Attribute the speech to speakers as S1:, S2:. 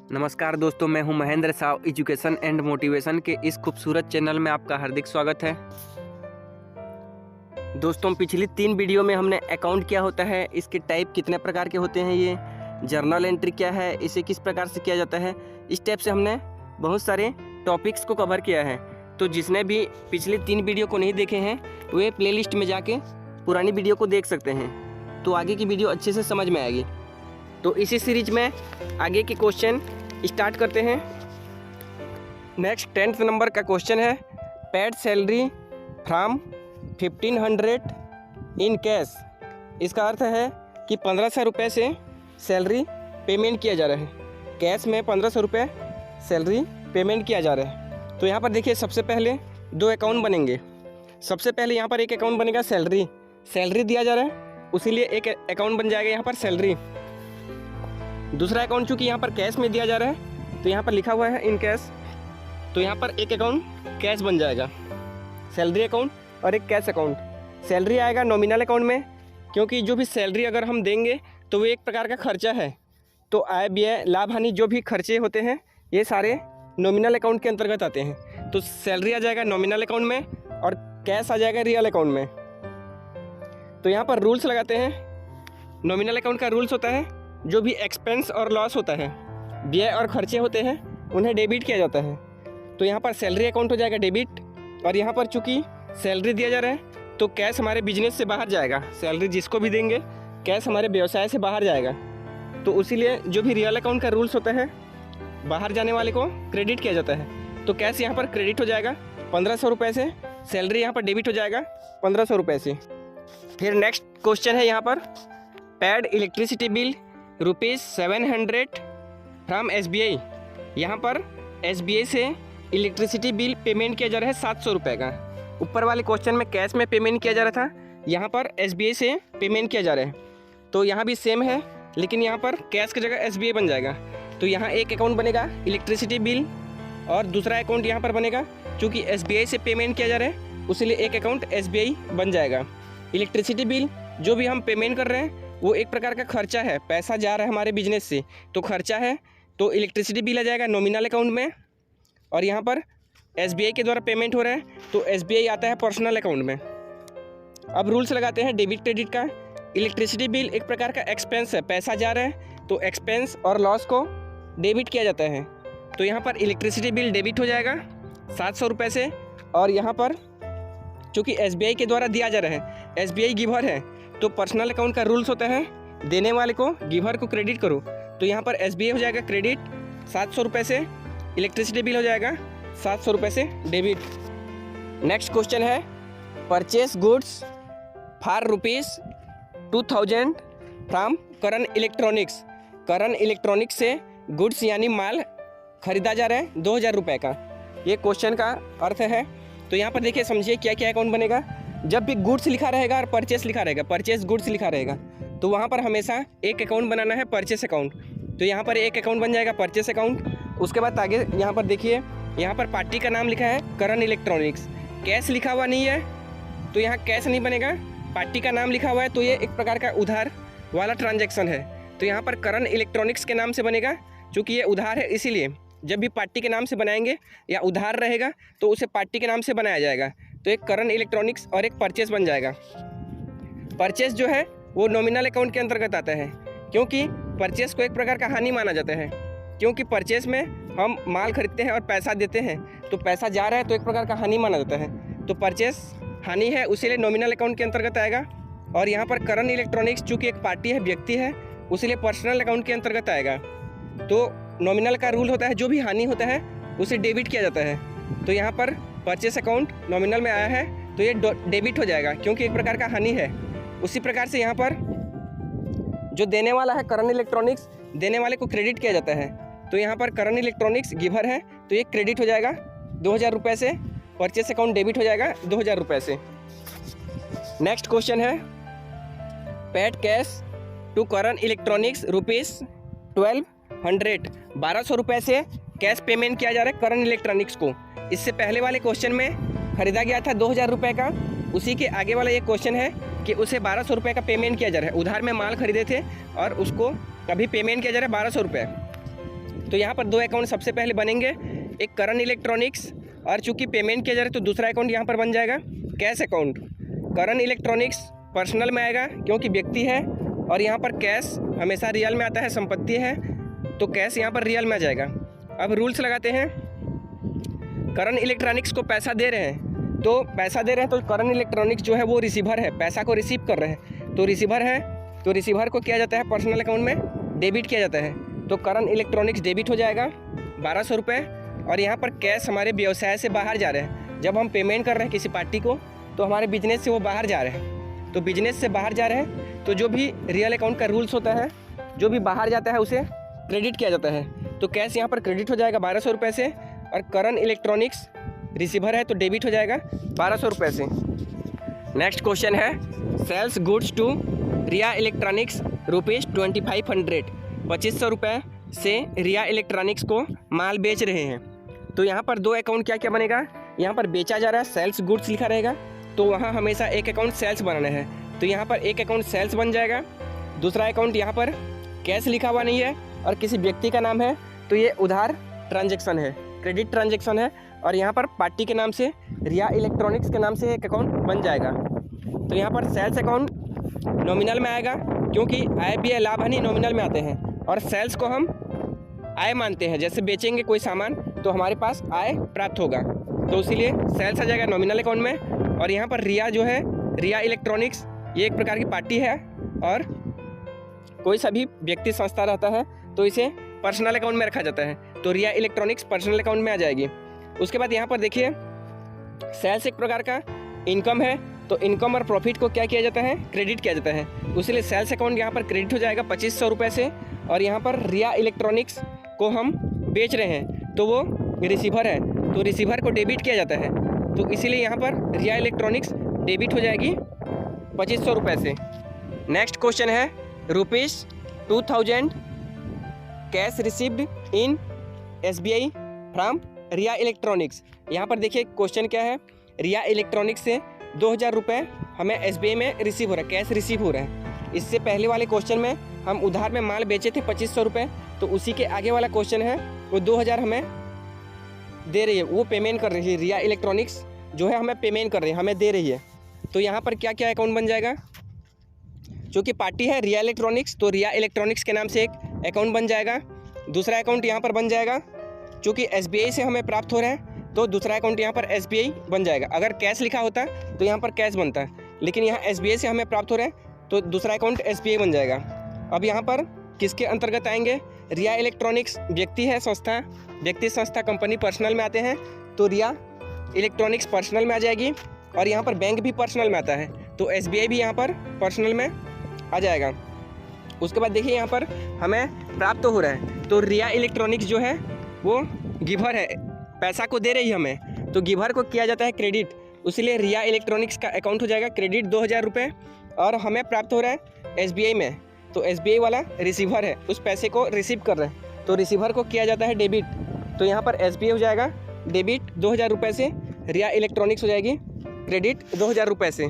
S1: नमस्कार दोस्तों, मैं हूं Mahendra Sao. Education and motivation के इस खूबसूरत चैनल में आपका हार्दिक स्वागत है। दोस्तों, पिछली 3 वीडियो में हमने अकाउंट क्या होता है, इसके टाइप कितने प्रकार के होते हैं, ये जर्नल एंट्री क्या है, इसे किस प्रकार से किया जाता है, इस टाइप से हमने बहुत सारे टॉपिक्स को कवर किया है। तो जिसने भी पिछली 3 वीडियो को नहीं देखे हैं वे प्लेलिस्ट में जाके पुरानी वीडियो को देख सकते हैं, तो आगे की वीडियो अच्छे से समझ में आएगी। तो इसी सीरीज में आगे के क्वेश्चन स्टार्ट करते हैं। नेक्स्ट 10th नंबर का क्वेश्चन है, paid salary from 1500 in cash. इसका अर्थ है कि 1500 रुपये से सैलरी पेमेंट किया जा रहा है। कैश में 1500 रुपये सैलरी पेमेंट किया जा रहा है। तो यहाँ पर देखिए, सबसे पहले 2 अकाउंट बनेंगे। सबसे पहले यहाँ पर एक अकाउंट बनेगा सैलरी दिया जा रहा है, उसीलिए एक अकाउंट बन जाएगा यहाँ पर सैलरी। दूसरा अकाउंट चूँकि यहाँ पर कैश में दिया जा रहा है तो यहाँ पर लिखा हुआ है इन कैश, तो यहाँ पर एक अकाउंट कैश बन जाएगा, सैलरी अकाउंट और एक कैश अकाउंट। सैलरी आएगा नॉमिनल अकाउंट में, क्योंकि जो भी सैलरी अगर हम देंगे तो वो एक प्रकार का खर्चा है। तो आय व्यय लाभ हानि जो भी खर्चे होते हैं ये सारे नॉमिनल अकाउंट के अंतर्गत आते हैं। तो सैलरी आ जाएगा नॉमिनल अकाउंट में और कैश आ जाएगा रियल अकाउंट में। तो यहाँ पर रूल्स लगाते हैं। नॉमिनल अकाउंट का रूल्स होता है, जो भी एक्सपेंस और लॉस होता है, व्यय और खर्चे होते हैं, उन्हें डेबिट किया जाता है। तो यहाँ पर सैलरी अकाउंट हो जाएगा डेबिट, और यहाँ पर चूँकि सैलरी दिया जा रहा है तो कैश हमारे बिजनेस से बाहर जाएगा। सैलरी जिसको भी देंगे कैश हमारे व्यवसाय से बाहर जाएगा। तो इसीलिए जो भी रियल अकाउंट का रूल्स होता है, बाहर जाने वाले को क्रेडिट किया जाता है। तो कैश यहाँ पर क्रेडिट हो जाएगा 1500 रुपये से, सैलरी यहाँ पर डेबिट हो जाएगा 1500 रुपये से। फिर नेक्स्ट क्वेश्चन है यहाँ पर, paid electricity bill ₹700 from SBI। यहाँ पर SBI से इलेक्ट्रिसिटी बिल पेमेंट किया जा रहा है 700 रुपये का। ऊपर वाले क्वेश्चन में कैश में पेमेंट किया जा रहा था, यहाँ पर SBI से पेमेंट किया जा रहा है। तो यहाँ भी सेम है, लेकिन यहाँ पर कैश की जगह SBI बन जाएगा। तो यहाँ एक अकाउंट बनेगा इलेक्ट्रिसिटी बिल और दूसरा अकाउंट यहाँ पर बनेगा, चूँकि SBI से पेमेंट किया जा रहा है उसीलिए एक अकाउंट SBI बन जाएगा। इलेक्ट्रिसिटी बिल जो भी हम पेमेंट कर रहे हैं वो एक प्रकार का खर्चा है, पैसा जा रहा है हमारे बिजनेस से, तो खर्चा है। तो इलेक्ट्रिसिटी बिल आ जाएगा नॉमिनल अकाउंट में, और यहाँ पर SBI के द्वारा पेमेंट हो रहा है तो SBI आता है पर्सनल अकाउंट में। अब रूल्स लगाते हैं डेबिट क्रेडिट का। इलेक्ट्रिसिटी बिल एक प्रकार का एक्सपेंस है, पैसा जा रहा है तो एक्सपेंस और लॉस को डेबिट किया जाता है। तो यहाँ पर इलेक्ट्रिसिटी बिल डेबिट हो जाएगा 700 रुपये से, और यहाँ पर चूँकि SBI के द्वारा दिया जा रहा है, SBI गिवर है, तो पर्सनल अकाउंट का रूल्स होता है देने वाले को, गिवर को क्रेडिट करो। तो यहाँ पर SBI हो जाएगा क्रेडिट 700 रुपये से, इलेक्ट्रिसिटी बिल हो जाएगा 700 रुपये से डेबिट। नेक्स्ट क्वेश्चन है, purchase goods for ₹2000 from Karan electronics. Karan electronics से गुड्स यानी माल खरीदा जा रहा है 2000 रुपये का। ये क्वेश्चन का अर्थ है। तो यहाँ पर देखिए, समझिए क्या क्या अकाउंट बनेगा। जब भी गुड्स लिखा रहेगा और परचेस लिखा रहेगा, परचेस गुड्स लिखा रहेगा, तो वहाँ पर हमेशा एक अकाउंट बनाना है, परचेस अकाउंट। तो यहाँ पर एक अकाउंट बन जाएगा परचेस अकाउंट। उसके बाद आगे यहाँ पर देखिए, यहाँ पर पार्टी का नाम लिखा है करण इलेक्ट्रॉनिक्स, कैश लिखा हुआ नहीं है तो यहाँ कैश नहीं बनेगा। पार्टी का नाम लिखा हुआ है तो ये एक प्रकार का उधार वाला ट्रांजैक्शन है, तो यहाँ पर करण इलेक्ट्रॉनिक्स के नाम से बनेगा। चूँकि ये उधार है इसीलिए जब भी पार्टी के नाम से बनाएंगे या उधार रहेगा तो उसे पार्टी के नाम से बनाया जाएगा। तो एक करण इलेक्ट्रॉनिक्स और एक परचेस बन जाएगा। परचेस जो है वो नॉमिनल अकाउंट के अंतर्गत आता है, क्योंकि परचेस को एक प्रकार का हानि माना जाता है, क्योंकि परचेस में हम माल खरीदते हैं और पैसा देते हैं, तो पैसा जा रहा है तो एक प्रकार का हानि माना जाता है। तो परचेस हानि है, उसीलिए नॉमिनल अकाउंट के अंतर्गत आएगा। और यहाँ पर करण इलेक्ट्रॉनिक्स चूँकि एक पार्टी है, व्यक्ति है, उसीलिए पर्सनल अकाउंट के अंतर्गत आएगा। तो नॉमिनल का रूल होता है, जो भी हानि होता है उसे डेबिट किया जाता है। तो यहाँ पर परचेस अकाउंट नॉमिनल में आया है तो ये डेबिट हो जाएगा, क्योंकि एक प्रकार का हानि है। उसी प्रकार से यहाँ पर जो देने वाला है करण इलेक्ट्रॉनिक्स, देने वाले को क्रेडिट किया जाता है। तो यहाँ पर करण इलेक्ट्रॉनिक्स गिवर है तो ये क्रेडिट हो जाएगा 2000 रुपये से, परचेस अकाउंट डेबिट हो जाएगा 2000 रुपये से। नेक्स्ट क्वेश्चन है, paid cash to Karan electronics ₹1200 रुपये से कैश पेमेंट किया जा रहा है करण इलेक्ट्रॉनिक्स को। इससे पहले वाले क्वेश्चन में खरीदा गया था 2000 रुपये का, उसी के आगे वाला ये क्वेश्चन है कि उसे 1200 रुपये का पेमेंट किया जा रहा है। उधार में माल खरीदे थे और उसको कभी पेमेंट किया जा रहा है 1200 रुपये। तो यहाँ पर 2 अकाउंट सबसे पहले बनेंगे, एक करण इलेक्ट्रॉनिक्स और चूँकि पेमेंट किया जा रहा है तो दूसरा अकाउंट यहाँ पर बन जाएगा कैश अकाउंट। करण इलेक्ट्रॉनिक्स पर्सनल में आएगा क्योंकि व्यक्ति है, और यहाँ पर कैश हमेशा रियल में आता है, संपत्ति है, तो कैश यहाँ पर रियल में आ जाएगा। अब रूल्स लगाते हैं। करण इलेक्ट्रॉनिक्स को पैसा दे रहे हैं, तो पैसा दे रहे हैं तो करण इलेक्ट्रॉनिक्स जो है वो रिसीवर है, पैसा को रिसीव कर रहे हैं, तो रिसीवर है तो रिसीवर को किया जाता है पर्सनल अकाउंट में डेबिट किया जाता है। तो करण इलेक्ट्रॉनिक्स डेबिट हो जाएगा 1200 रुपये। और यहाँ पर कैश हमारे व्यवसाय से बाहर जा रहे हैं, जब हम पेमेंट कर रहे हैं किसी पार्टी को तो हमारे बिजनेस से वो बाहर जा रहे हैं, तो बिजनेस से बाहर जा रहे हैं तो जो भी रियल अकाउंट का रूल्स होता है, जो भी बाहर जाता है उसे क्रेडिट किया जाता है। तो कैश यहाँ पर क्रेडिट हो जाएगा 1200 रुपये से, और करण इलेक्ट्रॉनिक्स रिसीवर है तो डेबिट हो जाएगा 1200 रुपये से। नेक्स्ट क्वेश्चन है, sales goods to Riya electronics ₹2500, 2500 रुपये से रिया इलेक्ट्रॉनिक्स को माल बेच रहे हैं। तो यहाँ पर 2 अकाउंट क्या क्या बनेगा, यहाँ पर बेचा जा रहा है सेल्स गुड्स लिखा रहेगा, तो वहाँ हमेशा एक अकाउंट सेल्स बनाना है, तो यहाँ पर एक अकाउंट सेल्स बन जाएगा। दूसरा अकाउंट यहाँ पर कैश लिखा हुआ नहीं है और किसी व्यक्ति का नाम है, तो ये उधार ट्रांजैक्शन है, क्रेडिट ट्रांजैक्शन है, और यहाँ पर पार्टी के नाम से रिया इलेक्ट्रॉनिक्स के नाम से एक अकाउंट बन जाएगा। तो यहाँ पर सेल्स अकाउंट नॉमिनल में आएगा क्योंकि आय व्यय लाभ हानि नॉमिनल में आते हैं, और सेल्स को हम आय मानते हैं, जैसे बेचेंगे कोई सामान तो हमारे पास आय प्राप्त होगा, तो इसीलिए सेल्स आ जाएगा नॉमिनल अकाउंट में। और यहाँ पर रिया जो है, रिया इलेक्ट्रॉनिक्स ये एक प्रकार की पार्टी है, और कोई सा भी व्यक्ति संस्था रहता है तो इसे पर्सनल अकाउंट में रखा जाता है, तो रिया इलेक्ट्रॉनिक्स पर्सनल अकाउंट में आ जाएगी। उसके बाद यहाँ पर देखिए, सेल्स एक प्रकार का इनकम है, तो इनकम और प्रॉफिट को क्या किया जाता है, क्रेडिट किया जाता है, इसलिए सेल्स अकाउंट यहाँ पर क्रेडिट हो जाएगा 2500 रुपये से। और यहाँ पर रिया इलेक्ट्रॉनिक्स को हम बेच रहे हैं तो वो रिसीवर है, तो रिसीवर को डेबिट किया जाता है, तो इसीलिए यहाँ पर रिया इलेक्ट्रॉनिक्स डेबिट हो जाएगी 2500 रुपये से। नेक्स्ट क्वेश्चन है, ₹2000 cash received in SBI from Riya electronics. यहाँ पर देखिए क्वेश्चन क्या है, रिया इलेक्ट्रॉनिक्स से 2000 रुपये हमें SBI में रिसीव हो रहा है, कैश रिसीव हो रहा है। इससे पहले वाले क्वेश्चन में हम उधार में माल बेचे थे 2500 रुपये, तो उसी के आगे वाला क्वेश्चन है वो 2000 हमें दे रही है, वो पेमेंट कर रही है, रिया इलेक्ट्रॉनिक्स जो है हमें पेमेंट कर रही है, हमें दे रही है। तो यहाँ पर क्या क्या अकाउंट बन जाएगा, जो कि पार्टी है रिया इलेक्ट्रॉनिक्स, तो रिया इलेक्ट्रॉनिक्स के नाम से एक अकाउंट बन जाएगा। दूसरा अकाउंट यहाँ पर बन जाएगा, चूँकि SBI से हमें प्राप्त हो रहा है तो दूसरा अकाउंट यहाँ पर SBI बन जाएगा। अगर कैश लिखा होता तो यहाँ पर कैश बनता है, लेकिन यहाँ SBI से हमें प्राप्त हो रहा है तो दूसरा अकाउंट SBI बन जाएगा। अब यहाँ पर किसके अंतर्गत आएंगे, रिया इलेक्ट्रॉनिक्स व्यक्ति है, संस्था, व्यक्ति संस्था कंपनी पर्सनल में आते हैं, तो रिया इलेक्ट्रॉनिक्स पर्सनल में आ जाएगी। और यहाँ पर बैंक भी पर्सनल में आता है, तो SBI भी यहाँ पर पर्सनल में आ जाएगा। उसके बाद देखिए यहाँ पर हमें प्राप्त हो रहा है, तो रिया इलेक्ट्रॉनिक्स जो है वो गिवर है, पैसा को दे रही है हमें, तो गिवर को किया जाता है क्रेडिट, इसलिए रिया इलेक्ट्रॉनिक्स का अकाउंट हो जाएगा क्रेडिट 2000 रुपये। और हमें प्राप्त हो रहा है SBI में, तो SBI वाला रिसीवर है, उस पैसे को रिसीव कर रहे हैं, तो रिसीवर को किया जाता है डेबिट, तो यहाँ पर SBI हो जाएगा डेबिट 2000 रुपये से, रिया इलेक्ट्रॉनिक्स हो जाएगी क्रेडिट 2000 रुपये से।